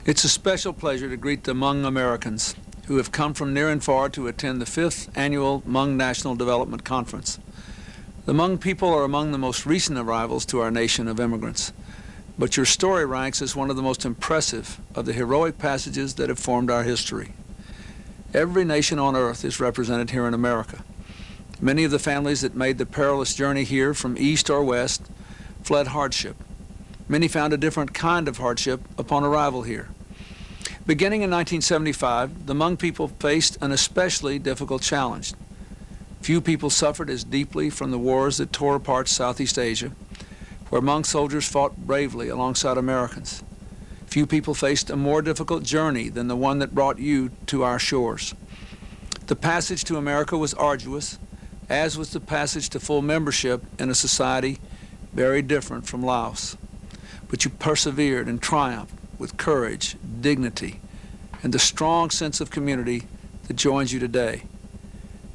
It's a special pleasure to greet the Hmong Americans who have come from near and far to attend the 5th Annual Hmong National Development Conference. The Hmong people are among the most recent arrivals to our nation of immigrants, but your story ranks as one of the most impressive of the heroic passages that have formed our history. Every nation on earth is represented here in America. Many of the families that made the perilous journey here from east or west fled hardship. Many found a different kind of hardship upon arrival here. Beginning in 1975, the Hmong people faced an especially difficult challenge. Few people suffered as deeply from the wars that tore apart Southeast Asia, where Hmong soldiers fought bravely alongside Americans. Few people faced a more difficult journey than the one that brought you to our shores. The passage to America was arduous, as was the passage to full membership in a society very different from Laos. But you persevered and triumphed with courage, dignity, and the strong sense of community that joins you today.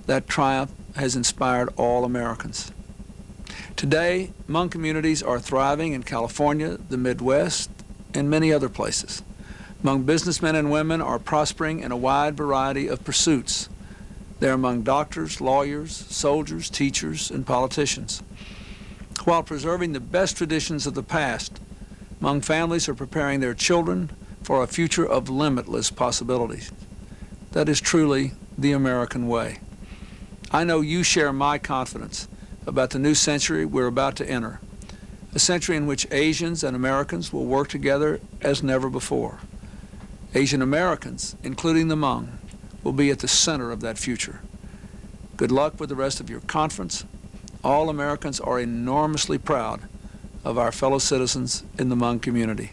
That triumph has inspired all Americans. Today, Hmong communities are thriving in California, the Midwest, and many other places. Hmong businessmen and women are prospering in a wide variety of pursuits. They're among doctors, lawyers, soldiers, teachers, and politicians. While preserving the best traditions of the past, Hmong families are preparing their children for a future of limitless possibilities. That is truly the American way. I know you share my confidence about the new century we're about to enter, a century in which Asians and Americans will work together as never before. Asian Americans, including the Hmong, will be at the center of that future. Good luck with the rest of your conference. All Americans are enormously proud of our fellow citizens in the Hmong community.